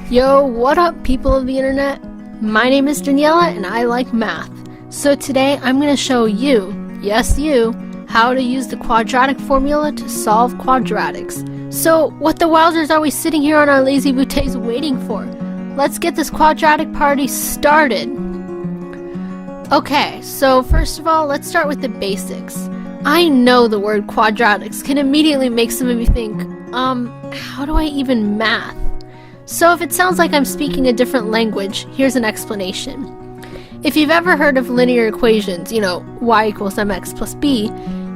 Yo, what up people of the internet? My name is Daniela and I like math. So today I'm going to show you, yes you, how to use the quadratic formula to solve quadratics. So what the wowzers are we sitting here on our lazy booties waiting for? Let's get this quadratic party started. Okay, so first of all, let's start with the basics. I know the word quadratics can immediately make some of you think, how do I even math? So if it sounds like I'm speaking a different language, here's an explanation. If you've ever heard of linear equations, y equals mx plus b,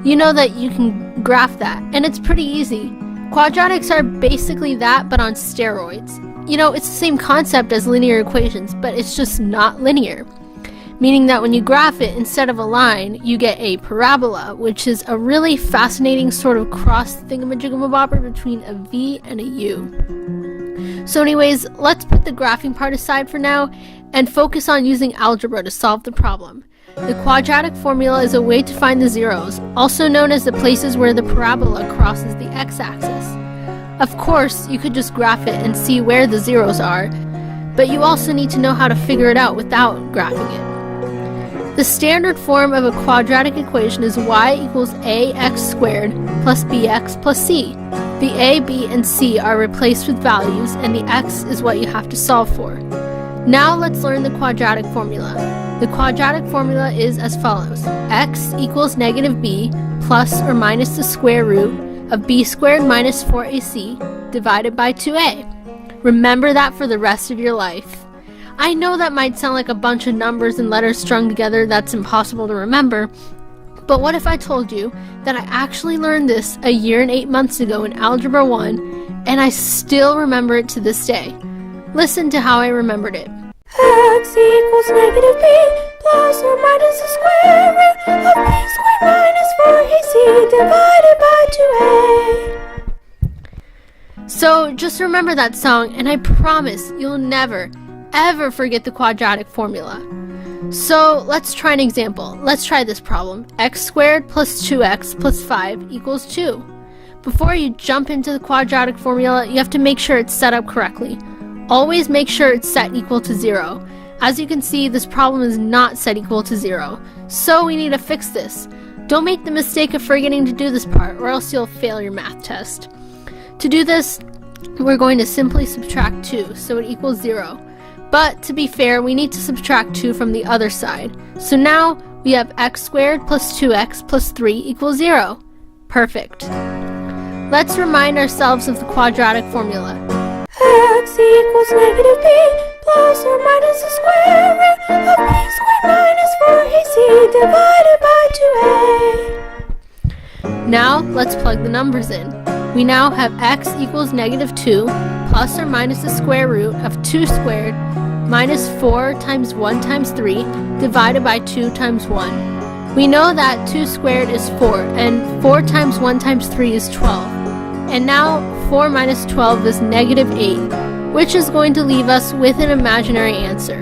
you know that you can graph that, and it's pretty easy. Quadratics are basically that, but on steroids. It's the same concept as linear equations, but it's just not linear. Meaning that when you graph it, instead of a line, you get a parabola, which is a really fascinating sort of cross thingamajiggamabobber between a V and a U. So anyways, let's put the graphing part aside for now, and focus on using algebra to solve the problem. The quadratic formula is a way to find the zeros, also known as the places where the parabola crosses the x-axis. Of course, you could just graph it and see where the zeros are, but you also need to know how to figure it out without graphing it. The standard form of a quadratic equation is y equals ax squared plus bx plus c. The a, b, and c are replaced with values, and the x is what you have to solve for. Now let's learn the quadratic formula. The quadratic formula is as follows. X equals negative b plus or minus the square root of b squared minus 4ac divided by 2a. Remember that for the rest of your life. I know that might sound like a bunch of numbers and letters strung together that's impossible to remember, but what if I told you that I actually learned this a year and 8 months ago in Algebra 1, and I still remember it to this day? Listen to how I remembered it. X equals negative b plus or minus the square root of b squared minus 4ac divided by 2a. So just remember that song, and I promise you'll never, ever forget the quadratic formula. So let's try an example. Let's try this problem. X squared plus 2x plus 5 equals 2. Before you jump into the quadratic formula, you have to make sure it's set up correctly. Always make sure it's set equal to 0. As you can see, this problem is not set equal to 0. So we need to fix this. Don't make the mistake of forgetting to do this part, or else you'll fail your math test. To do this, we're going to simply subtract 2, so it equals 0. But to be fair, we need to subtract 2 from the other side. So now we have x squared plus 2x plus 3 equals 0. Perfect. Let's remind ourselves of the quadratic formula. X equals negative b plus or minus the square root of b squared minus 4ac divided by 2a. Now let's plug the numbers in. We now have x equals negative 2 plus or minus the square root of 2 squared minus 4 times 1 times 3 divided by 2 times 1. We know that 2 squared is 4, and 4 times 1 times 3 is 12. And now 4 minus 12 is negative 8, which is going to leave us with an imaginary answer.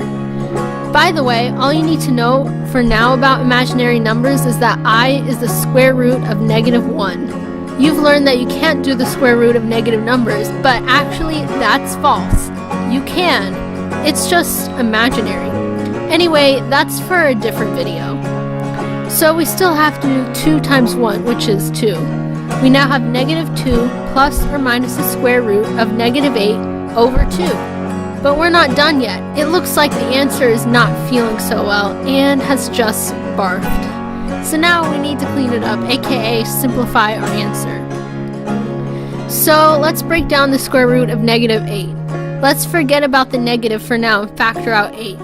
By the way, all you need to know for now about imaginary numbers is that I is the square root of negative 1. You've learned that you can't do the square root of negative numbers, but actually that's false. You can. It's just imaginary. Anyway, that's for a different video. So we still have to do 2 times 1, which is 2. We now have negative 2 plus or minus the square root of negative 8 over 2. But we're not done yet. It looks like the answer is not feeling so well and has just barfed. So now we need to clean it up, aka simplify our answer. So let's break down the square root of negative 8. Let's forget about the negative for now and factor out 8.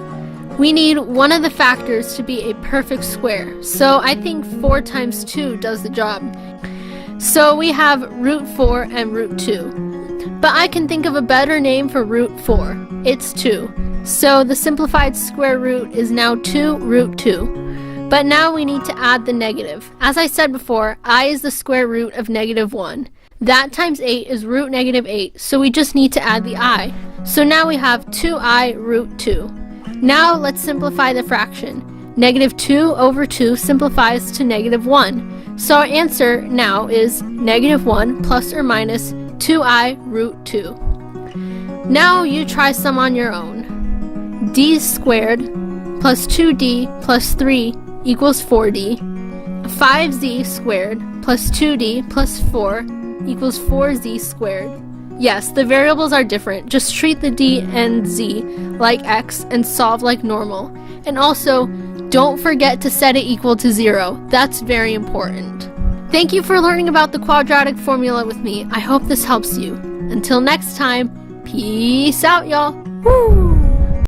We need one of the factors to be a perfect square, so I think 4 times 2 does the job. So we have root 4 and root 2. But I can think of a better name for root 4. It's 2. So the simplified square root is now 2 root 2. But now we need to add the negative. As I said before, I is the square root of negative 1. That times 8 is root negative 8, so we just need to add the I. So now we have 2i root 2. Now let's simplify the fraction. Negative 2 over 2 simplifies to negative 1. So our answer now is negative 1 plus or minus 2i root 2. Now you try some on your own. D squared plus 2d plus 3 equals 4d. 5z squared plus 2d plus 4 equals 4z squared. Yes, the variables are different. Just treat the d and z like x and solve like normal. And also, don't forget to set it equal to 0. That's very important. Thank you for learning about the quadratic formula with me. I hope this helps you. Until next time, peace out, y'all. Woo!